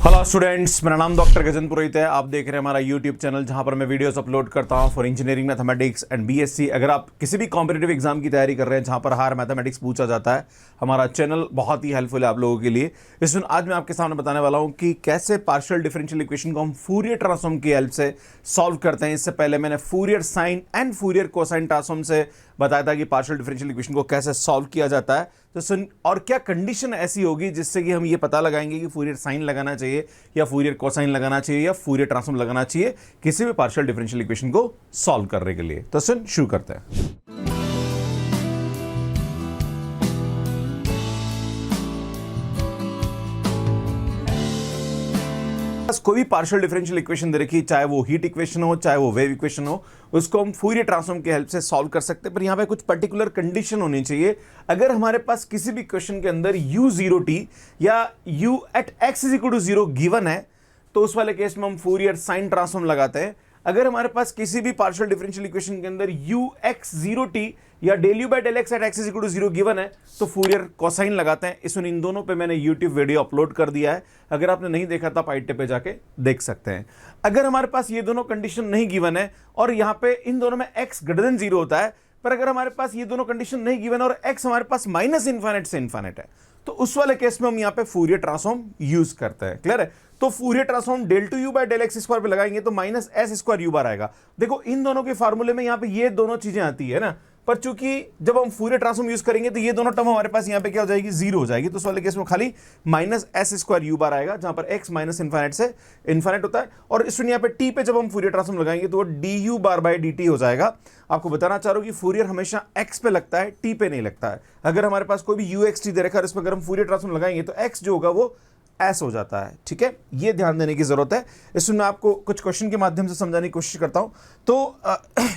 Hello students, मेरा नाम doctor Gajendra पुरोहित है। आप देख रहे हैं हमारा यूट्यूब चैनल जहां पर मैं वीडियोस अपलोड करता हूं for engineering mathematics and B.Sc। अगर आप किसी भी कॉम्पिटिटिव एग्जाम की तैयारी कर रहे हैं जहां पर हायर मैथमेटिक्स पूछा जाता है, हमारा चैनल बहुत ही हेल्पफुल है आप लोगों के लिए। इसमें आज मैं आपके सामने बताने वाला हूं कि कैसे पार्शियल डिफरेंशियल इक्वेशन को हम फूरियर ट्रांसफॉर्म की हेल्प से सॉल्व करते हैं। इससे पहले मैंने Fourier sine and Fourier cosine transform से बताया था कि पार्शियल डिफरेंशियल इक्वेशन को कैसे सॉल्व किया जाता है। तो सुन, और क्या कंडीशन ऐसी होगी जिससे कि हम ये पता लगाएंगे कि फूरियर साइन लगाना चाहिए या फूरियर कोसाइन लगाना चाहिए या फूरियर ट्रांसफॉर्म लगाना चाहिए किसी भी पार्शियल डिफरेंशियल इक्वेशन को सॉल्व करने के लिए। तो सुन, शुरू करते हैं। कोई भी पार्शियल डिफरेंशियल इक्वेशन दे रखी, चाहे वो हीट इक्वेशन हो चाहे वो वेव इक्वेशन हो, उसको हम फूरियर ट्रांसफॉर्म की हेल्प से सॉल्व कर सकते हैं। पर यहां पे कुछ पर्टिकुलर कंडीशन होनी चाहिए। अगर हमारे पास किसी भी क्वेश्चन के अंदर u0t या u at x is equal to 0 given है, तो उस वाले केस में हम फूरियर साइन ट्रांसफॉर्म लगाते हैं। अगर हमारे पास किसी भी पार्शियल डिफरेंशियल इक्वेशन के अंदर ux0t या del u by del x at x is equal to 0 given है, तो फूरियर कोसाइन लगाते हैं। इसमें इन दोनों पे मैंने यूट्यूब वीडियो अपलोड कर दिया है। अगर आपने नहीं देखा तो आप IIT पे जाके देख सकते हैं। अगर हमारे पास ये दोनों कंडीशन नहीं गिवन है और यहाँ पे इन दोनों में x ग्रेटर देन 0 होता है, पर अगर हमारे पास ये दोनों कंडीशन नहीं गिवन और x हमारे पास माइनस इन्फिनिट से इन्फिनिट है, तो उस वाले केस में हम यहाँ पे फूरियर ट्रांसफॉर्म यूज करते हैं। क्लियर है? तो Fourier transform del two u by del x square पे लगाएंगे तो minus s square u bar आएगा। देखो, इन दोनों के फार्मूले में यहाँ पे ये दोनों चीजें आती है ना, पर चूंकि जब हम फूरियर ट्रांसफॉर्म यूज करेंगे तो ये दोनों टर्म हमारे पास यहाँ पे क्या हो जाएगी, 0 हो जाएगी। तो उस वाले केस में खाली minus s square u bar आएगा, जहां पर x माइनस इन्फिनिट से इन्फिनिट होता है। और इस यहाँ पे t पे जब हम फूरियर ट्रांसफॉर्म लगाएंगे तो वो du बार बाय dt हो जाएगा। आपको बताना चाह रहा हूं कि फूरियर हमेशा x पे लगता है, t पे नहीं लगता है। अगर हमारे पास कोई भी uxt दे रखा है, इस पर अगर हम फूरियर ट्रांसफॉर्म लगाएंगे तो x जो होगा वो S हो जाता है। ठीक है, ये ध्यान देने की जरूरत है। इसमें मैं आपको कुछ क्वेश्चन के माध्यम से समझाने की कोशिश करता हूं। तो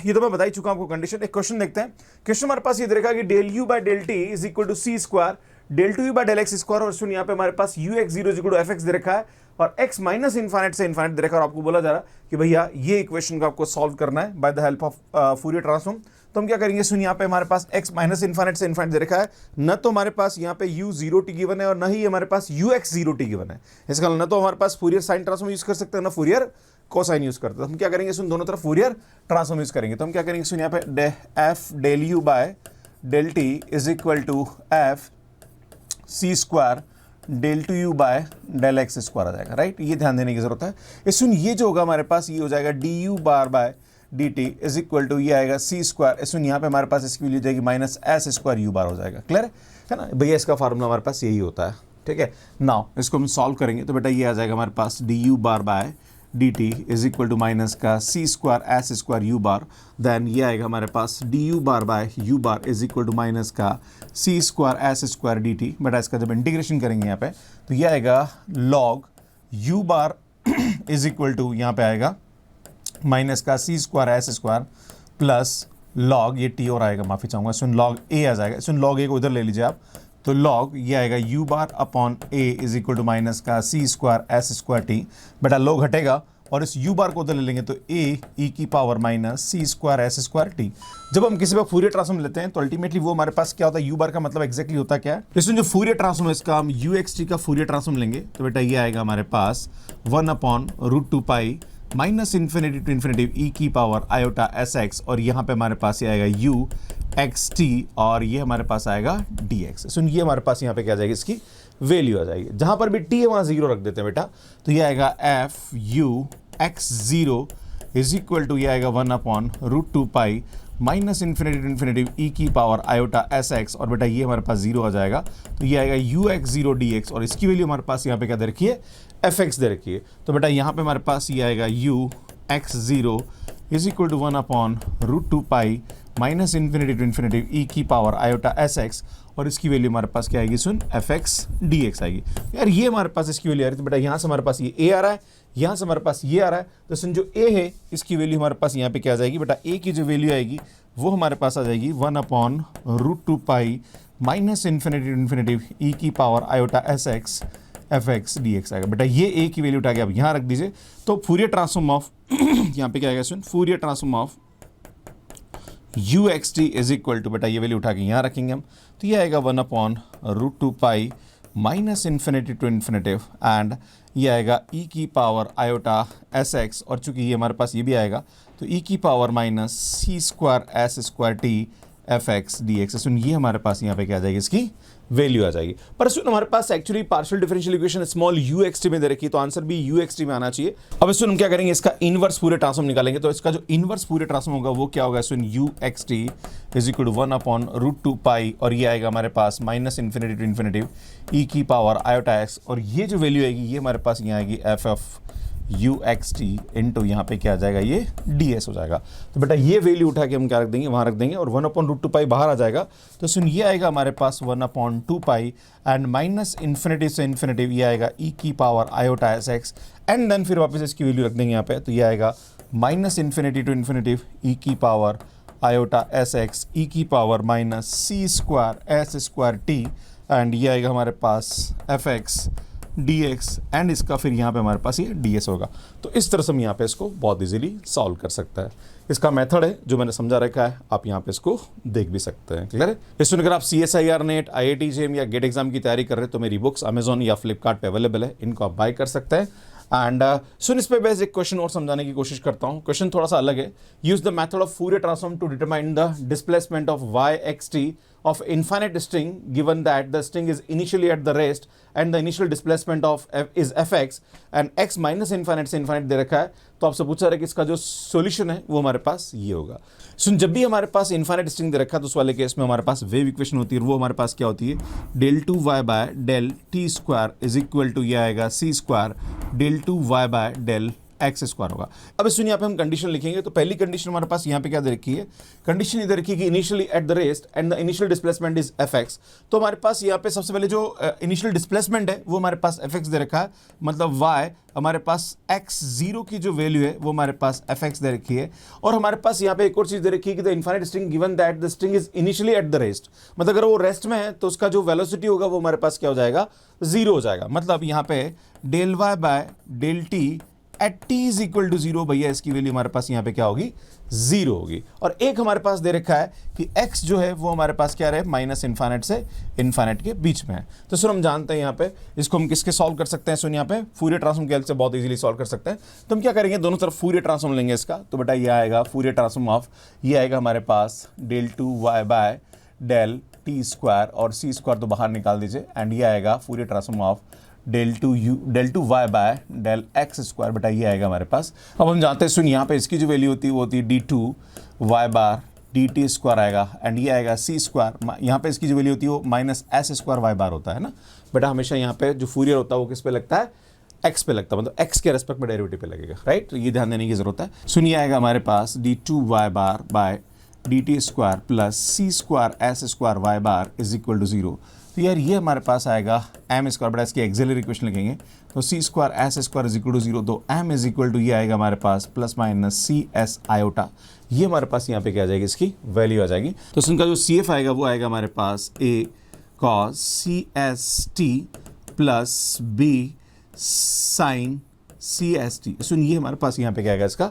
ये तो मैं बता ही चुका हूं आपको कंडीशन। एक क्वेश्चन देखते हैं। क्वेश्चन हमारे पास ये दे रखा है कि del u by del t is equal to c square del two u by del x square, और सुन यहाँ पे हमारे पास ux0 is equal to fx दे रखा है और x माइनस इन्फिनिट से इन्फिनिट दे रखा है। और आपको बोला जा रहा है कि भैया ये इक्वेशन को आपको सॉल्व करना है by the help of Fourier transform. तो हम क्या करेंगे, सुन यहाँ पे हमारे पास x माइनस इन्फिनिट से इन्फिनिट दे रखा है, न तो हमारे पास यहाँ पे u0t गिवन है और न ही हमारे पास ux0t गिवन है। इसका न तो हमारे पास फूरियर साइन ट्रांसफॉर्म यूज कर सकते हैं, ना फूरियर कोसाइन यूज करते हैं। तो हम क्या करेंगे, सुन दोनों तरफ फूरियर ट्रांसफॉर्म यूज करेंगे। तो हम क्या करेंगे, सुन यहाँ पे f del u by del t is equal to f c square del two u by del x square आ जाएगा। राइट, ये ध्यान देने की जरूरत है। इस सुन ये जो होगा हमारे पास ये हो जाएगा du bar by dt is equal to ये आएगा c स्क्वायर। इस सुन यहाँ पे हमारे पास इसकी वैल्यू जाएगी माइनस s स्क्वायर u बार हो जाएगा। क्लियर है ना भैया? इसका फार्मूला हमारे पास यही होता है। ठीक है, नाउ इसको हम सॉल्व करेंगे तो बेटा ये आ जाएगा हमारे पास du bar by dt is equal to minus का c square s square u bar. Then ये आएगा हमारे पास du bar by u bar is equal to minus का c square s square dt। बेटा इसका जब इंटीग्रेशन करेंगे यहाँ पे तो ये आएगा log u bar is equal to यहाँ पे आएगा माइनस का c square s square plus log ये t और आएगा, माफी चाहूंगा, सुन log a आ जाएगा। सुन log a को उधर ले लीजिए आप, तो log ये आएगा u bar upon a is equal to minus का c square s square t। बेटा log हटेगा और इस u बार को उधर ले लेंगे तो a e की power minus c square s square t। जब हम किसी पर फूरियर ट्रांसफॉर्म लेते हैं तो अल्टीमेटली वो हमारे पास क्या होता है, u बार का मतलब एग्जैक्टली होता क्या है। इसमें जो फूरियर ट्रांसफॉर्म है इसका हम uxt का फूरियर ट्रांसफॉर्म लेंगे तो बेटा ये आएगा हमारे पास 1 upon root 2 pi minus infinity to infinity ई की पावर आयोटा एस एक्स, और यहाँ पे हमारे पास ये आएगा u एक्स टी और ये हमारे पास आएगा dx। सुन ये हमारे पास यहाँ पे क्या आ जाएगी, इसकी वैल्यू आ जाएगी। जहाँ पर भी t है वहाँ 0 रख देते हैं बेटा, तो ये आएगा f u x0 is equal to ये आएगा 1 upon root 2 pi minus infinity to infinity ई की पावर आयोटा एस एक्स, और बेटा ये हमारे पास 0 आ जाएगा तो ये आएगा ux0 dx, और इसकी वैल्यू हमारे पास यहाँ पे क्या दे रखी है, fx दे रखी है। तो बेटा यहाँ पे हमारे पास ये आएगा ux0 is equal to 1 upon root 2 pi minus infinity to infinity ई की पावर आयोटा एस एक्स, और इसकी वैल्यू हमारे पास क्या आएगी, सुन fx dx आएगी। यार ये हमारे पास इसकी वैल्यू आ रही है, तो बेटा यहाँ से हमारे पास ये a आ रहा है, यहाँ से हमारे पास ये आ रहा है, तो सुन जो a है इसकी वैल्यू हमारे पास यहाँ पे क्या आ जाएगी, बेटा a की जो वैल्यू आएगी वो हमारे पास आ जाएगी 1 upon root 2 pi minus infinity to infinity ई की power iota S X fx dx आएगा। बेटा ये a की वैल्यू उठा के आप यहाँ रख दीजिए, तो फूरियर ट्रांसफॉर्म ऑफ यहाँ पे क्या आएगा, सुन Fourier transform of uxt is equal to, बेटा ये वैल्यू उठा के यहाँ रखेंगे हम, तो ये आएगा 1 upon root 2 pi minus infinity to infinitive and ये आएगा ई की पावर आयोटा एस एक्स, और चूंकि ये हमारे पास ये भी आएगा तो ई की पावर माइनस सी square S square T F x D X. सुन ये हमारे पास यहाँ पे क्या आ जाएगी, इसकी वैल्यू आ जाएगी। पर सुन हमारे पास actually partial differential equation small u x t में दे रखी है, तो आंसर भी यू एक्स टी में आना चाहिए। अब सुन हम क्या करेंगे, इसका इनवर्स फूरियर ट्रांसफॉर्म निकालेंगे। तो इसका जो इनवर्स फूरियर ट्रांसफॉर्म होगा वो क्या होगा, सुन u x t is equal to 1/√2 pi, और ये आएगा हमारे पास minus infinity to infinitive e की पावर आयोटा एक्स, और ये जो वैल्यू आएगी ये हमारे पास यहाँ आएगी F F you x T into यहाँ पे क्या आ जाएगा, ये डी एस हो जाएगा। तो बेटा ये वैल्यू उठा के हम क्या रख देंगे, वहाँ रख देंगे, और 1/√2 पाई बाहर आ जाएगा। तो सुन ये आएगा हमारे पास 1/2 पाई एंड माइनस इन्फिनिटी से इन्फिनिटिव ये आएगा ई की power iota S x, and then फिर वापस इसकी वैल्यू रख देंगे यहाँ पे। तो ये आएगा minus infinity to infinitive e की power iota S x e की power minus C square S square t, and ये आएगा हमारे पास f x D x, and इसका फिर यहाँ पे हमारे पास ये डी एस होगा। तो इस तरह से हम यहाँ पे इसको बहुत इजीली सॉल्व कर सकते हैं। इसका मेथड है जो मैंने समझा रखा है, आप यहाँ पे इसको देख भी सकते हैं। क्लियर है? इसमें अगर आप CSIR नेट, IIT-JAM या गेट एग्जाम की तैयारी कर रहे हैं तो मेरी बुक्स अमेजोन या फ्लिपकार्ट पे अवेलेबल है, इनको आप बाय कर सकते हैं। एंड सुन इस पे बेस एक क्वेश्चन और समझाने की कोशिश करता हूँ। क्वेश्चन थोड़ा सा अलग है। Use the method of Fourier transform to determine the displacement of y x t of infinite string given that the string is initially at the rest and the initial displacement of f is fx and x minus infinite से infinite दे रखा है। तो आपसे पूछा रहा है कि इसका जो सॉल्यूशन है वो हमारे पास ये होगा। सुन जब भी हमारे पास इन्फाइनाइट स्ट्रिंग दे रखा है तो उस वाले केस में हमारे पास वेव इक्वेशन होती है, और वो हमारे पास क्या होती है, del 2y by del t square is equal to ये आएगा c square del 2y by del x square होगा। अब सुनिए यहाँ पे हम कंडीशन लिखेंगे। तो पहली कंडीशन हमारे पास यहाँ पे क्या दे रखी है, कंडीशन इधर रखी है कि initially at the rest and the initial displacement is F x. तो हमारे पास यहाँ पे सबसे पहले जो इनिशियल डिस्प्लेसमेंट है वो हमारे पास एफ एक्स दे रखा है, मतलब वाई हमारे पास x0 की जो वैल्यू है वो हमारे पास एफ एक्स दे रखी है। और हमारे पास यहाँ पे एक और चीज दे रखी है कि the infinite string given that the string is initially at the rest, मतलब अगर वो रेस्ट में है तो उसका जो वेलोसिटी होगा वो हमारे पास क्या हो जाएगा, 0 हो जाएगा। मतलब यहाँ पे del y by del t at t is equal to 0, भैया इसकी वैल्यू हमारे पास यहाँ पे क्या होगी, 0 होगी। और एक हमारे पास दे रखा है कि x जो है वो हमारे पास क्या रहे, माइनस इन्फाइनाइट से इन्फाइनाइट के बीच में है। तो सर हम जानते हैं यहाँ पे इसको हम किसके सॉल्व कर सकते हैं, सुन यहाँ पे फूरियर ट्रांसफॉर्म के हेल्प से बहुत इजीली सॉल्व कर सकते हैं। तो हम क्या करेंगे, दोनों तरफ फूरियर ट्रांसफॉर्म लेंगे इसका। तो बेटा ये आएगा फूरियर ट्रांसफॉर्म ऑफ, ये आएगा हमारे पास del 2y by del t square, और c स्क्वायर तो बाहर निकाल दीजिए, एंड ये आएगा Fourier transform of del 2y by del x square. बेटा ये आएगा हमारे पास। अब हम जानते हैं, सुन यहाँ पे इसकी जो वैल्यू होती है वो होती है d2y बार dt स्क्वायर आएगा, एंड ये आएगा c स्क्वायर। यहाँ पे इसकी जो वैल्यू होती है वो माइनस s स्क्वायर y बार होता है ना। बेटा हमेशा यहाँ पे जो फूरियर होता है वो किस पे लगता है, x पे लगता है, मतलब x के रेस्पेक्ट में डेरिवेटिव पे लगेगा, राइट। तो ये ध्यान देने की जरूरत है। सुन ये आएगा हमारे पास d2y bar by dt square plus c square s square y bar is equal to 0। तो यार ये हमारे पास आएगा m स्क्वायर, बड़ा इसकी एक्सिलरी इक्वेशन लिखेंगे तो c square s square is equal to 0। तो m इज इक्वल टू ये आएगा हमारे पास plus minus c s iota, ये हमारे पास यहाँ पे क्या आ जाएगी, इसकी वैल्यू आ जाएगी। तो इनका जो CF आएगा वो आएगा हमारे पास a cos CST plus b sin CST। सुन ये हमारे पास यहाँ पे क्या आएगा, इसका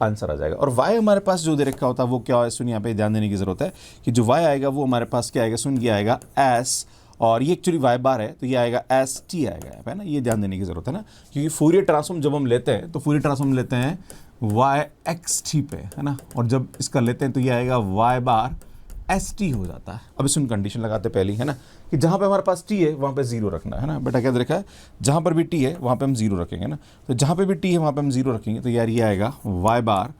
आंसर आ जाएगा। और y हमारे पास जो दे रखा होता है वो क्या है, सुन यहाँ पे ध्यान देने की जरूरत है कि जो y आएगा वो हमारे पास क्या आएगा, सुन ये आएगा s, और ये एक्चुअली y बार है तो ये आएगा एस टी आएगा यहाँ पे, है ना। ये ध्यान देने की जरूरत है ना, क्योंकि फूरियर ट्रांसफॉर्म जब हम लेते हैं तो फूरियर ट्रांसफॉर्म लेते हैं y एक्स टी पे, है ना, और जब इसका लेते हैं तो ये आएगा y बार एस टी हो जाता है। अब सुन कंडीशन लगाते पहली, है ना, कि जहाँ पे हमारे पास t है वहाँ पे 0 रखना है ना। बेटा क्या देखा है, जहाँ पर भी t है वहाँ पे हम 0 रखेंगे ना। तो जहाँ पे भी t है वहाँ पे हम 0 रखेंगे। तो यार ये आएगा y बार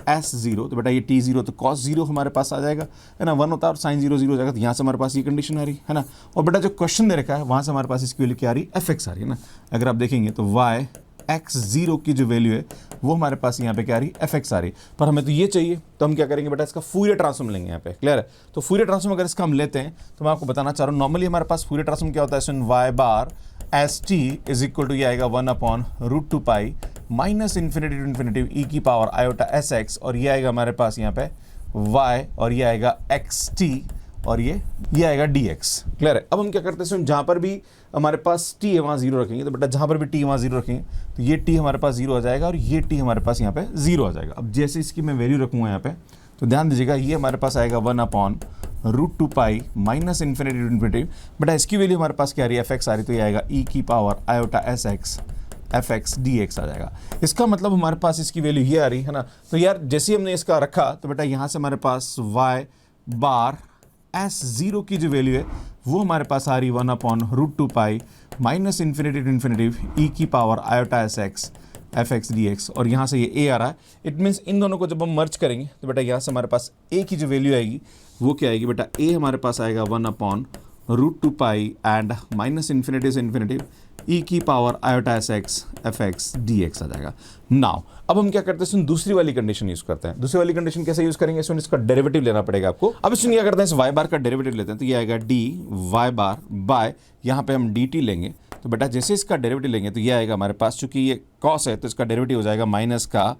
s0, तो बेटा ये t0 तो cos 0 हमारे पास आ जाएगा, है ना, 1 होता है और sin 0 0 हो जाएगा। तो यहाँ से हमारे पास ये कंडीशन आ रही है ना। और बेटा जो क्वेश्चन दे रखा है वहाँ से हमारे पास इसकी वैल्यू क्या आ रही है, fx आ रही है ना। अगर आप देखेंगे तो y x0 की जो वैल्यू है वो हमारे पास यहाँ पे क्या आ रही है, fx आ रही है। पर हमें तो ये चाहिए, तो हम क्या करेंगे बेटा, इसका फूरियर ट्रांसफॉर्म लेंगे यहाँ पे। क्लियर है? तो फूरियर ट्रांसफॉर्म अगर इसका हम लेते हैं तो मैं आपको बताना चाह रहा हूँ, नॉर्मली हमारे पास फूरियर ट्रांसफॉर्म क्या होता है, सुन y bar s t is equal to ये आएगा 1/√2 pi minus infinity to infinity ई की पावर आयोटा एस एक्स, और ये आएगा हमारे पास यहाँ पे y, और ये आएगा एक्स टी, और ये आएगा dx। क्लियर है? अब हम क्या करते हैं, जहाँ पर भी हमारे पास t है वहाँ 0 रखेंगे। तो बेटा जहाँ पर भी t है वहाँ 0 रखेंगे तो ये t हमारे पास 0 आ जाएगा, और ये t हमारे पास यहाँ पे 0 आ जाएगा। अब जैसे इसकी मैं वैल्यू रखूँगा यहाँ पे तो ध्यान दीजिएगा, ये हमारे पास आएगा 1/√2 root two pi minus infinity to infinity. बेटा इसकी वैल्यू हमारे पास क्या आ रही है, एफ एक्स आ रही, तो ये आएगा ई की power iota S x f x D x आ जाएगा। इसका मतलब हमारे पास इसकी वैल्यू ये आ रही है ना। तो यार जैसे हमने इसका रखा तो बेटा यहाँ से हमारे पास वाई बार एस जीरो की जो वैल्यू है वो हमारे पास आ रही 1/√2 माइनस इन्फिनिटी टू इन्फिनिटी ई की power iota S x f x D x, और यहाँ से ये ए आ रहा है। इट मीन्स इन दोनों को जब हम मर्ज करेंगे तो बेटा यहाँ से हमारे पास ए की जो वैल्यू आएगी वो क्या आएगी बेटा, ए हमारे पास आएगा 1/√2 एंड माइनस इन्फिनिटी से इन्फिनिटी ई की power iota S x f x D x आ जाएगा। नाउ अब हम क्या करते हैं, सुन दूसरी वाली कंडीशन यूज करते हैं। दूसरी वाली कंडीशन कैसे यूज करेंगे, सुन इसका डेरिवेटिव लेना पड़ेगा आपको। अब सुन क्या करते हैं, इस वाई बार का डेरिवेटिव लेते हैं, तो ये आएगा डी वाई बार बाय, यहाँ पे हम डी टी लेंगे। तो बेटा जैसे इसका डेरिवेटिव लेंगे तो ये आएगा हमारे पास, चूंकि ये कॉस है तो इसका डेरिवेटिव हो जाएगा माइनस का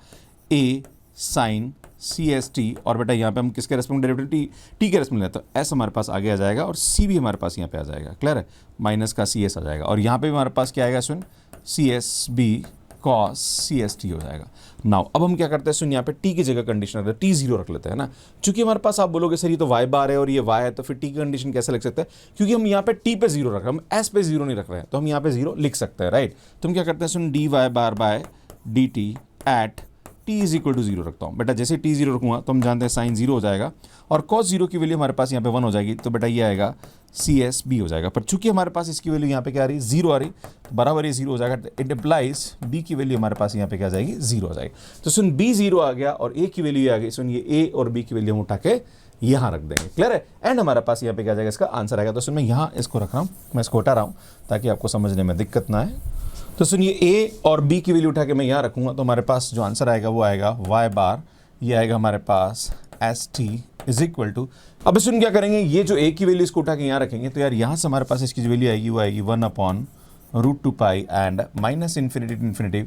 ए साइन सी एस टी, और बेटा यहाँ पे हम किसके रेस्पेक्ट में डेरिवेटिव टी के रेस्पेक्ट में लेते हैं, तो एस हमारे पास आगे आ जाएगा और सी भी हमारे पास यहाँ पे आ जाएगा। क्लियर है, माइनस का सी एस आ जाएगा, और यहाँ पे भी हमारे पास क्या आएगा, सुन c s b cos c s t हो जाएगा। नाउ अब हम क्या करते हैं, सुन यहाँ पे टी की जगह कंडीशन रखते हैं, टी जीरो रख लेते हैं ना। चूंकि हमारे पास आप बोलोगे सर ये तो वाई बार है और ये वाई है, तो फिर टी की कंडीशन कैसे लिख सकते हैं, क्योंकि हम यहाँ पे टी पे जीरो रख रहे हैं, हम एस पे जीरो नहीं रख रहे हैं, तो हम यहाँ पे जीरो लिख सकते हैं, राइट। तो हम क्या करते हैं, सुन d y bar by d t at t is equal to zero रखता हूँ। बेटा जैसे टी जीरो रखूँगा तो हम जानते हैं साइन जीरो हो जाएगा, और कॉस जीरो की वैल्यू हमारे पास यहाँ पे 1 हो जाएगी, तो बेटा ये आएगा सी एस बी हो जाएगा। पर चूंकि हमारे पास इसकी वैल्यू यहाँ पे क्या आ रही है, जीरो आ रही, तो बराबर ये जीरो हो जाएगा। इट इम्प्लाइज बी की वैल्यू हमारे पास यहाँ पे क्या आ जाएगी, जीरो हो जाएगी। तो सुन बी जीरो आ गया और ए की वैल्यू ये आ गई, सुन ये ए और बी की वैल्यू हम उठा के यहाँ रख देंगे। क्लियर है, एंड हमारे पास यहाँ पे क्या आ जाएगा, इसका आंसर आएगा। तो सुन मैं यहाँ इसको रख रहा हूँ, मैं इसको हटा रहा हूँ ताकि आपको समझने में दिक्कत ना है। तो सुनिए ए और बी की वैल्यू उठा के मैं यहाँ रखूँगा, तो हमारे पास जो आंसर आएगा वो आएगा वाई बार, ये आएगा हमारे पास s t is equal to, अब सुन क्या करेंगे, ये जो ए की वैल्यू इसको उठा के यहाँ रखेंगे, तो यार यहाँ से हमारे पास इसकी जो वैल्यू आएगी वो आएगी 1/√2 and minus infinity to infinity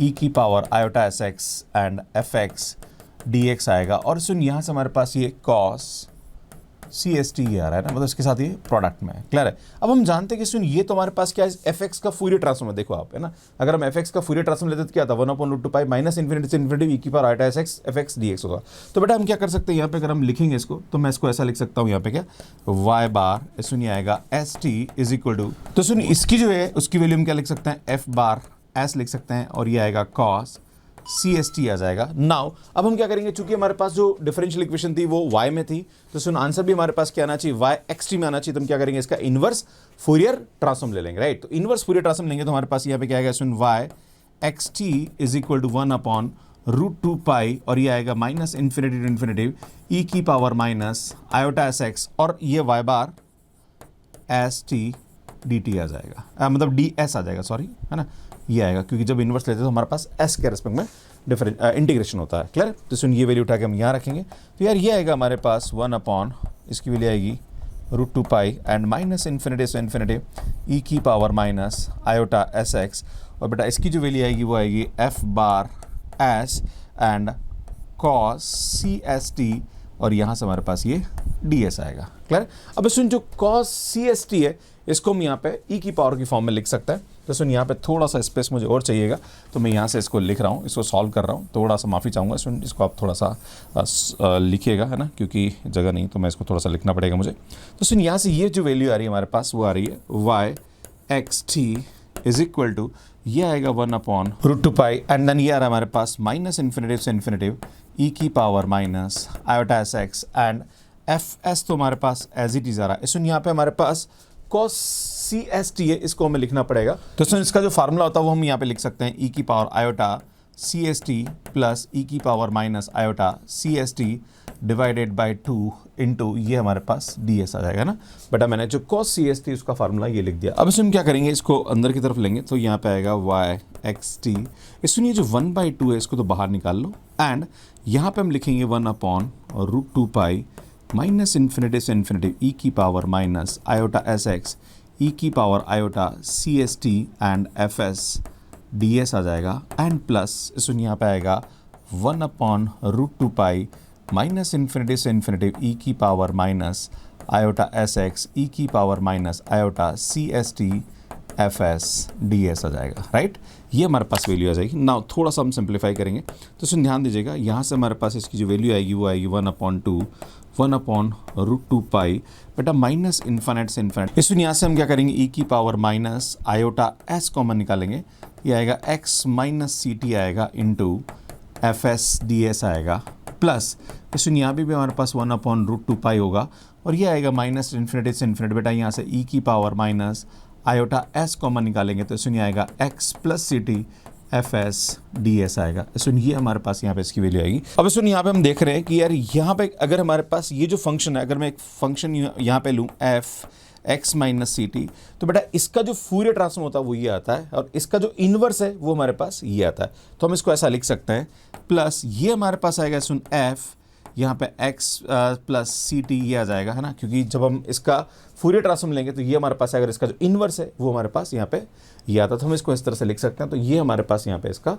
ई की power iota S x and f x D x आएगा। और सुन यहाँ से हमारे पास ये कॉस सी एस टी आ रहा है ना, मतलब इसके साथ ये प्रोडक्ट में है। क्लियर है, अब हम जानते हैं कि सुन ये तो हमारे पास क्या है, एफ एक्स का फूरियर ट्रांसफॉर्म है। देखो आप है ना, अगर हम एफ एक्स का फूरियर ट्रांसफॉर्म लेते तो क्या था, 1/√2 माइनस इन्फिनिटी से इन्फिनिटी ई की power iota S x f x D x होगा। तो बेटा हम क्या कर सकते हैं, यहाँ पे अगर हम लिखेंगे इसको, तो मैं इसको ऐसा लिख सकता हूँ, यहाँ पे क्या वाई बार सुनिए आएगा s t is equal to, तो सुन इसकी जो है उसकी वैल्यू हम क्या लिख सकते हैं, एफ बार एस लिख सकते हैं, और ये आएगा कॉस सी एस टी आ जाएगा। नाउ अब हम क्या करेंगे, चूंकि हमारे पास जो डिफरेंशियल इक्वेशन थी वो y में थी, तो सुन आंसर भी हमारे पास क्या आना चाहिए, y एक्स टी में आना चाहिए। तो हम क्या करेंगे, इसका इनवर्स फूरियर ट्रांसफॉर्म ले लेंगे, राइट। तो इनवर्स फूरियर ट्रांसफॉर्म लेंगे तो हमारे पास यहाँ पे क्या आएगा, सुन y x t is equal to 1/√2 और ये आएगा माइनस इन्फिनिटी टू इन्फिनिटी ई की power minus iota S x, और ये y bar s t d t आ जाएगा, मतलब डी एस आ जाएगा, सॉरी है ना, ये आएगा, क्योंकि जब इन्वर्स लेते हैं तो हमारे पास एस के रेस्पेक्ट में डिफरेंट इंटीग्रेशन होता है। क्लियर, तो सुन ये वैल्यू उठा के हम यहाँ रखेंगे, तो यार ये आएगा हमारे पास 1/ इसकी वैल्यू आएगी √2 एंड माइनस इन्फिनिटी से इन्फिनिटी ई की power minus iota S x, और बेटा इसकी जो वैल्यू आएगी वो आएगी f bar s and cos c s t, और यहाँ से हमारे पास ये डी एस आएगा। क्लियर, अब सुन जो कॉस सी एस टी है इसको हम यहाँ पे ई की पावर की फॉर्म में लिख सकते हैं। तो सुन यहाँ पे थोड़ा सा स्पेस मुझे और चाहिएगा, तो मैं यहाँ से इसको लिख रहा हूँ, इसको सॉल्व कर रहा हूँ। थोड़ा सा माफ़ी चाहूँगा, सुन इसको आप थोड़ा सा लिखिएगा, है ना, क्योंकि जगह नहीं तो मैं इसको थोड़ा सा लिखना पड़ेगा मुझे। तो सुन यहाँ से ये जो वैल्यू आ रही है हमारे पास वो आ रही है y x t is equal to, ये आएगा 1/√2 एंड देन ये आ रहा है हमारे पास माइनस इन्फिनिटी से इन्फिनिटी ई की power minus iota S x and f S तो हमारे पास एज इट इज आ रहा है। सुन यहाँ पे हमारे पास cos सी एस टी है, इसको हमें लिखना पड़ेगा। तो सुन इसका जो फार्मूला होता है वो हम यहाँ पे लिख सकते हैं, ई की power iota c s t plus e की power minus iota c s t divided by 2 into ये हमारे पास डी एस आ जाएगा ना। बेटा मैंने जो cos सी एस टी उसका फार्मूला ये लिख दिया। अब इसमें हम क्या करेंगे, इसको अंदर की तरफ लेंगे, तो यहाँ पे आएगा वाई एक्स टी, इसमें ये जो 1/2 है इसको तो बाहर निकाल लो, एंड यहाँ पे हम लिखेंगे 1/√2 माइनस इन्फिनिटी से इन्फिनिटी ई की power minus iota S x e की power iota c s t and f s d s आ जाएगा, एंड प्लस सुन यहाँ पे आएगा 1/√2 माइनस इन्फिनिटी से इन्फिनिटी ई की power minus iota S x e की power minus iota c s t f s d s आ जाएगा, राइट। ये हमारे पास वैल्यू आ जाएगी। नाउ थोड़ा सा हम सिंप्लीफाई करेंगे, तो इसमें ध्यान दीजिएगा, यहाँ से हमारे पास इसकी जो वैल्यू आएगी वो आएगी 1/√2 बेटा माइनस इन्फाइनाइट से इन्फाइनाइट। इसमें यहाँ से हम क्या करेंगे, e की power minus iota s common निकालेंगे, ये आएगा x माइनस सी टी आएगा इंटू FS/ds आएगा, प्लस इसमें यहाँ भी हमारे पास 1/√2 होगा, और ये आएगा माइनस इन्फिनिटी से इन्फिनिटी। बेटा यहाँ से e की power minus iota s common निकालेंगे तो इसमें आएगा x plus C T FS/ds आएगा। इसमें ये हमारे पास यहाँ पे इसकी वैल्यू आएगी। अब इसमें यहाँ पे हम देख रहे हैं कि यार यहाँ पे अगर हमारे पास ये जो फंक्शन है, अगर मैं एक फंक्शन यहाँ पे लूँ f x minus c t, तो बेटा इसका जो फूरियर ट्रांसफॉर्म होता है वो ये आता है, और इसका जो इन्वर्स है वो हमारे पास ये आता है। तो हम इसको ऐसा लिख सकते हैं, प्लस ये हमारे पास आएगा सुन f यहाँ पे x प्लस सी टी ये आ जाएगा, है ना, क्योंकि जब हम इसका फूरियर ट्रांसफॉर्म लेंगे तो ये हमारे पास अगर इसका जो इन्वर्स है वो हमारे पास यहाँ पे ये आता है, तो हम इसको इस तरह से लिख सकते हैं। तो ये हमारे पास यहाँ पे इसका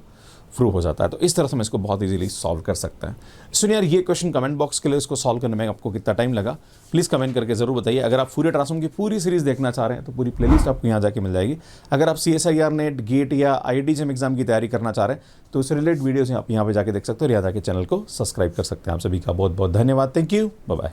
प्रूव हो जाता है। तो इस तरह से हम इसको बहुत इजीली सॉल्व कर सकते हैं। सुनिए यार, ये क्वेश्चन कमेंट बॉक्स के लिए इसको सॉल्व करने में आपको कितना टाइम लगा, प्लीज़ कमेंट करके जरूर बताइए। अगर आप फूरियर ट्रांसफॉर्म की पूरी सीरीज देखना चाह रहे हैं तो पूरी प्लेलिस्ट आपको यहाँ जाके मिल जाएगी। अगर आप CSIR नेट, गेट या IIT-JAM एग्जाम की तैयारी करना चाह रहे हैं तो उससे रिलेटेड वीडियोस आप यहाँ पे जाके देख सकते हो, और यहाँ जाके चैनल को सब्सक्राइब कर सकते हैं। आप सभी का बहुत बहुत धन्यवाद। Thank you, bye bye.